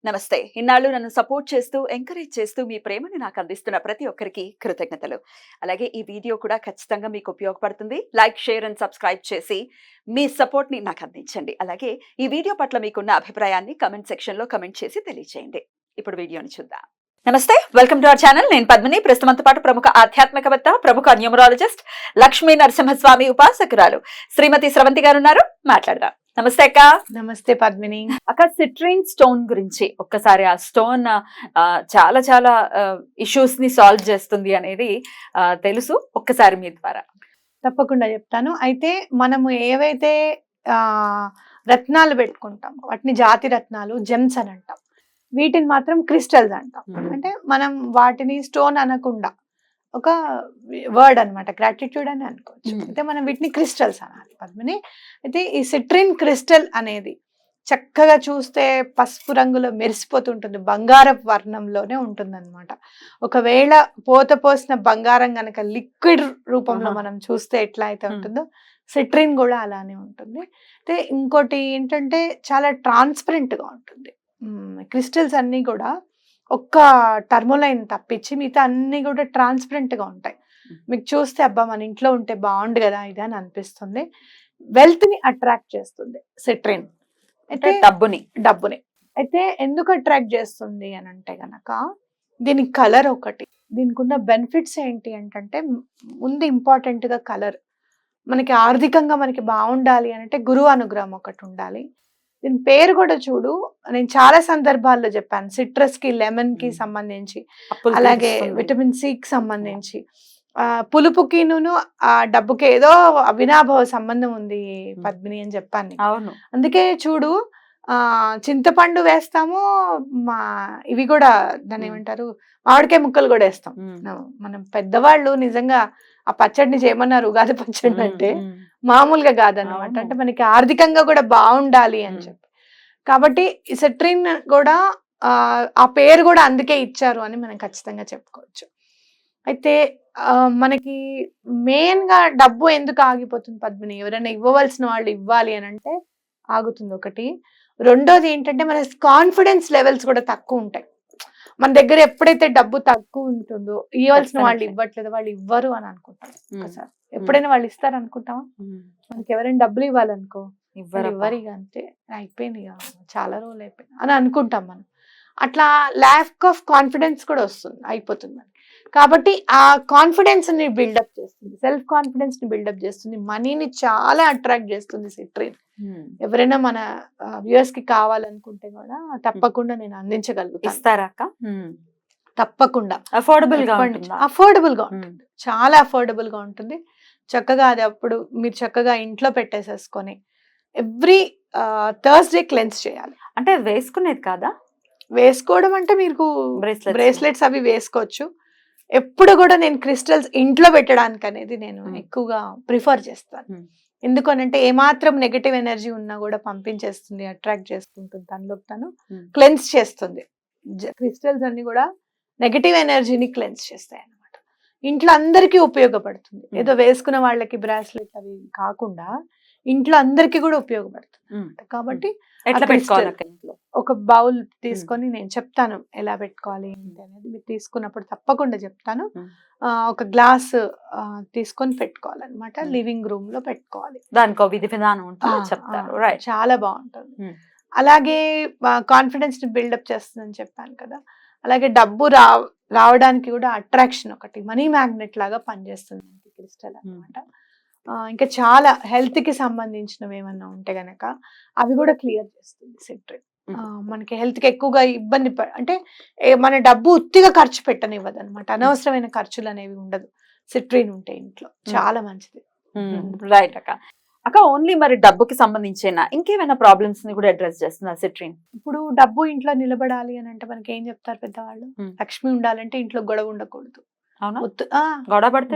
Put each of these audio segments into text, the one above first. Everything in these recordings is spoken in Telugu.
నమస్తే. ఇన్నాళ్ళు నన్ను సపోర్ట్ చేస్తూ, ఎంకరేజ్ చేస్తూ మీ ప్రేమని నాకు అందిస్తున్న ప్రతి ఒక్కరికి కృతజ్ఞతలు. అలాగే ఈ వీడియో కూడా ఖచ్చితంగా మీకు ఉపయోగపడుతుంది. లైక్, షేర్ అండ్ సబ్స్క్రైబ్ చేసి మీ సపోర్ట్‌ని నాకు అందించండి. అలాగే ఈ వీడియో పట్ల మీకున్న అభిప్రాయాన్ని కామెంట్ సెక్షన్‌లో కామెంట్ చేసి తెలియజేయండి. ఇప్పుడు వీడియోని చూద్దాం. నమస్తే, వెల్కమ్ టు అవర్ ఛానల్. నేను పద్మిని. ప్రస్తుతంతో పాటు ప్రముఖ ఆధ్యాత్మికవేత్త, ప్రముఖ న్యూమరాలజిస్ట్, లక్ష్మీ నరసింహస్వామి ఉపాసకురాలు శ్రీమతి స్రవంతి గారు ఉన్నారు. మాట్లాడదాం. నమస్తే అక్క. నమస్తే పద్మిని. అక్క, సిట్రిన్ స్టోన్ గురించి ఒక్కసారి, ఆ స్టోన్ చాలా చాలా ఇష్యూస్ ని సాల్వ్ చేస్తుంది అనేది తెలుసు. ఒక్కసారి మీ ద్వారా. తప్పకుండా చెప్తాను. అయితే మనము ఏవైతే రత్నాలు పెట్టుకుంటాం వాటిని జాతి రత్నాలు, జెమ్స్ అని అంటాం. వీటిని మాత్రం క్రిస్టల్స్ అంటాం. అంటే మనం వాటిని స్టోన్ అనకుండా ఒక వర్డ్ అనమాట, గ్రాటిట్యూడ్ అని అనుకోవచ్చు. అయితే మనం వీటిని క్రిస్టల్స్ అనాలి పద్మిని. అయితే ఈ సిట్రిన్ క్రిస్టల్ అనేది చక్కగా చూస్తే పసుపు రంగులో మెరిసిపోతుంటుంది, బంగారపు వర్ణంలోనే ఉంటుంది అనమాట. ఒకవేళ పోసిన బంగారం గనక లిక్విడ్ రూపంలో మనం చూస్తే ఎట్లా అయితే ఉంటుందో సిట్రిన్ కూడా అలానే ఉంటుంది. అయితే ఇంకోటి ఏంటంటే చాలా ట్రాన్స్పరెంట్ గా ఉంటుంది. క్రిస్టల్స్ అన్ని కూడా ఒక్క టర్మోలైన్ తప్పించి మిగతా అన్ని కూడా ట్రాన్స్పరెంట్ గా ఉంటాయి. మీకు చూస్తే అబ్బా మన ఇంట్లో ఉంటే బాగుండు కదా ఇది అని అనిపిస్తుంది. వెల్త్ ని అట్రాక్ట్ చేస్తుంది సిట్రిన్. అయితే డబ్బుని అయితే ఎందుకు అట్రాక్ట్ చేస్తుంది అని అంటే గనక దీని కలర్ ఒకటి. దీనికి ఉన్న బెనిఫిట్స్ ఏంటి అంటే ముందు ఇంపార్టెంట్ గా కలర్. మనకి ఆర్థికంగా మనకి బాగుండాలి అంటే గురువు అనుగ్రహం ఒకటి ఉండాలి. దీని పేరు కూడా చూడు, నేను చాలా సందర్భాల్లో చెప్పాను. సిట్రస్ కి, లెమన్ కి సంబంధించి, అలాగే విటమిన్ సి కి సంబంధించి, పులుపుకిను ఆ డబ్బుకి ఏదో అవినాభావ సంబంధం ఉంది పద్మిని అని చెప్పాను. అవును, అందుకే చూడు, చింతపండు వేస్తాము, ఇవి కూడా దాన్ని ఏమంటారు, మామిడికాయ ముక్కలు కూడా వేస్తాం. మనం పెద్దవాళ్ళు నిజంగా ఆ పచ్చడిని చేయమన్నారు, ఉగాది పచ్చడి అంటే మామూలుగా కాదన్నమాట. అంటే మనకి ఆర్థికంగా కూడా బాగుండాలి అని చెప్పి. కాబట్టి ఈ సిట్రిన్ కూడా ఆ పేరు కూడా అందుకే ఇచ్చారు అని మనం ఖచ్చితంగా చెప్పుకోవచ్చు. అయితే మనకి మెయిన్ గా డబ్బు ఎందుకు ఆగిపోతుంది పద్మిని? ఎవరైనా ఇవ్వవలసిన వాళ్ళు ఇవ్వాలి అని అంటే ఆగుతుంది ఒకటి. రెండోది ఏంటంటే మన కాన్ఫిడెన్స్ లెవెల్స్ కూడా తక్కువ ఉంటాయి. మన దగ్గర ఎప్పుడైతే డబ్బు తక్కువ ఉంటుందో, ఇవ్వాల్సిన వాళ్ళు ఇవ్వట్లేదు, వాళ్ళు ఇవ్వరు అని అనుకుంటాం. ఒకసారి ఎప్పుడైనా వాళ్ళు ఇస్తారు అనుకుంటామా? మనకి ఎవరైనా డబ్బులు ఇవ్వాలనుకో ఇవ్వరు, ఇక అంతే అయిపోయింది, ఇక చాలా రోజులు అయిపోయింది అని అనుకుంటాం మనం. అట్లా ల్యాక్ ఆఫ్ కాన్ఫిడెన్స్ కూడా అయిపోతుంది మనకి. కాబట్టి ఆ కాన్ఫిడెన్స్ ని బిల్డప్ చేస్తుంది, సెల్ఫ్ కాన్ఫిడెన్స్ ని బిల్డప్ చేస్తుంది, మనీని చాలా అట్రాక్ట్ చేస్తుంది సిట్రిన్. ఎవరైనా మన వ్యూయర్స్ కి కావాలనుకుంటే కూడా తప్పకుండా నేను అందించగలుగుతాను. ఇస్తారా అక్క? తప్పకుండా. అఫోర్డబుల్ గా ఉంటుంది, చాలా అఫోర్డబుల్ గా ఉంటుంది. చక్కగా అది అప్పుడు మీరు చక్కగా ఇంట్లో పెట్టేసేసుకొని ఎవ్రీ థర్స్డే క్లెన్స్ చేయాలి. అంటే వేసుకునేది కాదా? వేసుకోవడం అంటే మీకు బ్రేస్లెట్స్ అవి వేసుకోవచ్చు. ఎప్పుడు కూడా నేను క్రిస్టల్స్ ఇంట్లో పెట్టడానికి అనేది నేను ఎక్కువగా ప్రిఫర్ చేస్తాను. ఎందుకనంటే ఏమాత్రం నెగటివ్ ఎనర్జీ ఉన్నా కూడా పంపించేస్తుంది, అట్రాక్ట్ చేసుకుంటుంది, తనలోకి తను క్లెన్స్ చేస్తుంది. క్రిస్టల్స్ అన్ని కూడా నెగటివ్ ఎనర్జీని క్లెన్స్ చేస్తాయి అన్నమాట. ఇంట్లో అందరికీ ఉపయోగపడుతుంది. ఏదో వేసుకున్న వాళ్ళకి బ్రాస్లెట్ అవి కాకుండా ఇంట్లో అందరికీ కూడా ఉపయోగపడుతుంది. కాబట్టి ఒక బౌల్ తీసుకొని నేను చెప్తాను ఎలా పెట్టుకోవాలి ఏంటి అనేది. మీరు తీసుకున్నప్పుడు తప్పకుండా చెప్తాను. ఒక గ్లాస్ తీసుకొని పెట్టుకోవాలన్నమాట. లివింగ్ రూమ్ లో పెట్టుకోవాలి. దానికి విధి విధానం చెప్తారు. చాలా బాగుంటుంది. అలాగే కాన్ఫిడెన్స్ ని బిల్డప్ చేస్తుందని చెప్పాను కదా. అలాగే డబ్బు రావడానికి కూడా అట్రాక్షన్ ఒకటి, మనీ మ్యాగ్నెట్ లాగా పనిచేస్తుంది క్రిస్టల్ అన్నమాట. ఇంకా చాలా హెల్త్ కి సంబంధించినవి ఏమన్నా ఉంటే గనక అవి కూడా క్లియర్ చేస్తుంది సిట్రిన్. మనకి హెల్త్ కి ఎక్కువగా ఇబ్బంది అంటే మన డబ్బు ఉత్తిగా ఖర్చు పెట్టనివ్వదు అనమాట. అనవసరమైన ఖర్చులు అనేవి ఉండదు సిట్రిన్ ఉంటే ఇంట్లో. చాలా మంచిది. రైట్ అక్క. అక్క, ఓన్లీ మరి డబ్బుకి సంబంధించిన ఇంకేమైనా ప్రాబ్లమ్స్ ని కూడా అడ్రస్ చేస్తుంది సిట్రిన్? ఇప్పుడు డబ్బు ఇంట్లో నిలబడాలి అని అంటే మనకి ఏం చెప్తారు పెద్దవాళ్ళు? లక్ష్మి ఉండాలంటే ఇంట్లో గొడవ ఉండకూడదు,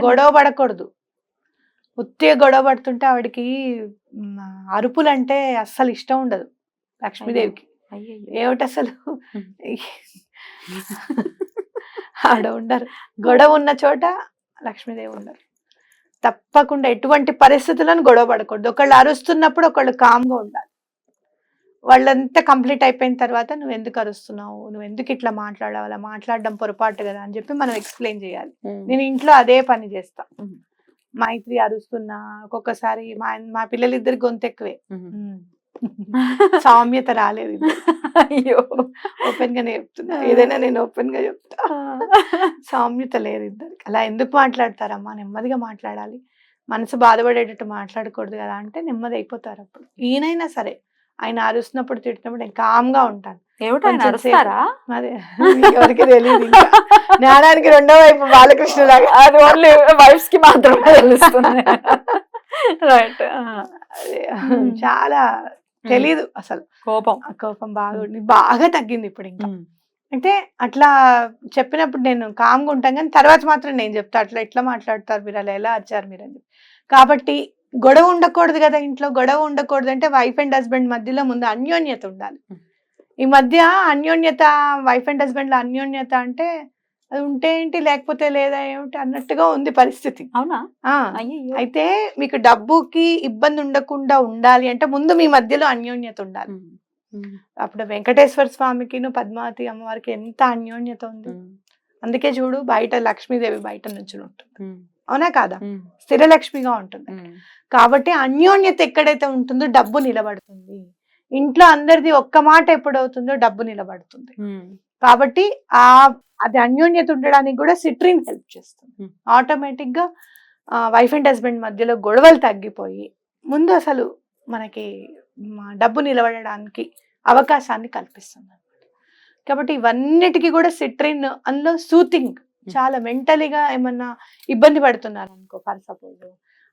గొడవ పడకూడదు. ఉత్తిగా గొడవ పడుతుంటే ఆవిడకి అరుపులు అంటే అస్సలు ఇష్టం ఉండదు లక్ష్మీదేవికి. ఏమిటి అసలు ఆడ ఉండరు. గొడవ ఉన్న చోట లక్ష్మీదేవి ఉండరు. తప్పకుండా ఎటువంటి పరిస్థితులను గొడవ పడకూడదు. ఒకళ్ళు అరుస్తున్నప్పుడు ఒకళ్ళు కామ్గా ఉండాలి. వాళ్ళంతా కంప్లీట్ అయిపోయిన తర్వాత నువ్వు ఎందుకు అరుస్తున్నావు, నువ్వు ఎందుకు ఇట్లా మాట్లాడావు, అలా మాట్లాడడం పొరపాటు కదా అని చెప్పి మనం ఎక్స్ప్లెయిన్ చేయాలి. నేను ఇంట్లో అదే పని చేస్తా. మైత్రి అరుస్తున్నా, ఒక్కొక్కసారి మా పిల్లలిద్దరికి గొంతు ఎక్కువే, సామ్యత రాలేదు ఇద్దరికి. అయ్యో ఓపెన్ గానే చెప్తున్నా, ఏదైనా నేను ఓపెన్ గా చెప్తా. సామ్యత లేదు ఇద్దరికి. అలా ఎందుకు మాట్లాడతారమ్మా, నెమ్మదిగా మాట్లాడాలి, మనసు బాధపడేటట్టు మాట్లాడకూడదు కదా అంటే నెమ్మది అయిపోతారు. అప్పుడు ఈయనైనా సరే ఆయన అరుస్తున్నప్పుడు తిట్టినప్పుడు నేను కామ్ గా ఉంటాను. ఏమిటో ఆయన కొంచెం సేపు- అరుస్తారా? అదే ఎవరికి తెలియదు. ఇంకా జ్ఞానానికి రెండో వైపు బాలకృష్ణ లాగా. అది ఓన్లీ వైఫ్స్ కి మాత్రమే తెలుస్తుంది. రైట్. అదే, చాలా తెలీదు అసలు. కోపం. ఆ కోపం బాగా తగ్గింది ఇప్పుడు. ఇంకా అంటే అట్లా చెప్పినప్పుడు నేను కామ్గా ఉంటాను, కానీ తర్వాత మాత్రం నేను చెప్తా అట్లా ఎట్లా మాట్లాడతారు మీరు, అలా ఎలా వచ్చారు మీరు అని చెప్పి. కాబట్టి గొడవ ఉండకూడదు కదా ఇంట్లో. గొడవ ఉండకూడదు అంటే వైఫ్ అండ్ హస్బెండ్ మధ్యలో ముందు అన్యోన్యత ఉండాలి. ఈ మధ్య అన్యోన్యత, వైఫ్ అండ్ హస్బెండ్ లో అన్యోన్యత అంటే అది ఉంటే ఏంటి లేకపోతే లేదా ఏమిటి అన్నట్టుగా ఉంది పరిస్థితి. అవునా? అయితే మీకు డబ్బుకి ఇబ్బంది ఉండకుండా ఉండాలి అంటే ముందు మీ మధ్యలో అన్యోన్యత ఉండాలి. అప్పుడు వెంకటేశ్వర స్వామికి పద్మావతి అమ్మవారికి ఎంత అన్యోన్యత ఉంది. అందుకే చూడు బయట లక్ష్మీదేవి బయట నుంచి ఉంటుంది, అవునా కాదా? స్థిర లక్ష్మిగా ఉంటుంది. కాబట్టి అన్యోన్యత ఎక్కడైతే ఉంటుందో డబ్బు నిలబడుతుంది. ఇంట్లో అందరిది ఒక్క మాట ఎప్పుడవుతుందో డబ్బు నిలబడుతుంది. కాబట్టి అది అన్యోన్యత ఉండడానికి కూడా సిట్రిన్ హెల్ప్ చేస్తుంది. ఆటోమేటిక్ గా వైఫ్ అండ్ హస్బెండ్ మధ్యలో గొడవలు తగ్గిపోయి ముందు అసలు మనకి డబ్బు నిలబడడానికి అవకాశాన్ని కల్పిస్తుంది అన్నమాట. కాబట్టి ఇవన్నిటికీ కూడా సిట్రిన్, అందులో సూతింగ్, చాలా మెంటలీగా ఏమన్నా ఇబ్బంది పడుతున్నారు అనుకో ఫర్ సపోజ్,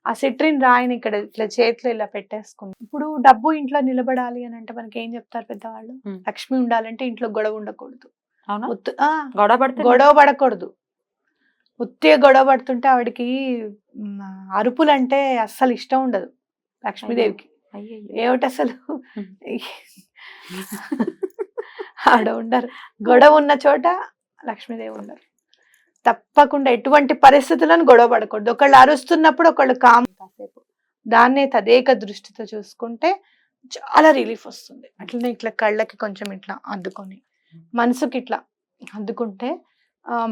ఆ సిట్రిన్ రాయిని ఇక్కడ ఇట్లా చేతిలో ఇలా పెట్టేసుకుని, ఇప్పుడు డబ్బు ఇంట్లో నిలబడాలి అని అంటే మనకి ఏం చెప్తారు పెద్దవాళ్ళు, లక్ష్మి ఉండాలంటే ఇంట్లో గొడవ ఉండకూడదు, గొడవ పడకూడదు. ఉత్తిగా గొడవ పడుతుంటే ఆవిడకి అరుపులు అంటే అస్సలు ఇష్టం ఉండదు లక్ష్మీదేవికి. ఏమిటి అసలు ఆవిడ ఉండరు. గొడవ ఉన్న చోట లక్ష్మీదేవి ఉండరు. తప్పకుండా ఎటువంటి పరిస్థితులను గొడవ పడకూడదు. ఒకళ్ళు అరుస్తున్నప్పుడు ఒకళ్ళు కామ్ కాసేపు దాన్నే తదేక దృష్టితో చూసుకుంటే చాలా రిలీఫ్ వస్తుంది. అట్లనే ఇట్లా కళ్ళకి కొంచెం ఇట్లా అద్దుకొని మనసుకి ఇట్లా అద్దుకుంటే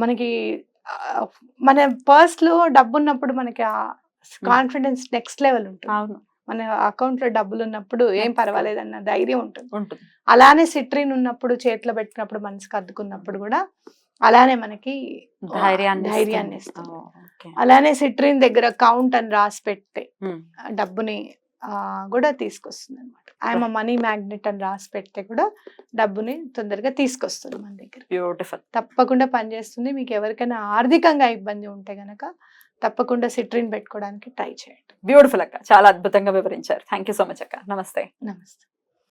మనకి మన పర్స్ లో డబ్బు ఉన్నప్పుడు మనకి ఆ కాన్ఫిడెన్స్ నెక్స్ట్ లెవెల్ ఉంటుంది. మన అకౌంట్ లో డబ్బులు ఉన్నప్పుడు ఏం పర్వాలేదన్న ధైర్యం ఉంటుంది. అలానే సిట్రిన్ ఉన్నప్పుడు చేతిలో పెట్టినప్పుడు మనసుకు అద్దుకున్నప్పుడు కూడా అలానే మనకి ధైర్యాన్ని ఇస్తుంది. అలానే సిట్రిన్ దగ్గర కౌంట్ అని రాసి పెట్టి డబ్బుని కూడా తీసుకొస్తుంది అనమాట. ఐఎమ్ మనీ మ్యాగ్నెట్ అని రాసి పెడితే కూడా డబ్బుని తొందరగా తీసుకొస్తుంది మన దగ్గర. బ్యూటిఫుల్. తప్పకుండా పనిచేస్తుంది. మీకు ఎవరికైనా ఆర్థికంగా ఇబ్బంది ఉంటే గనక తప్పకుండా సిట్రిన్ పెట్టుకోవడానికి ట్రై చేయండి. బ్యూటిఫుల్ అక్క, చాలా అద్భుతంగా వివరించారు. థ్యాంక్ యూ సో మచ్ అక్క. నమస్తే. నమస్తే.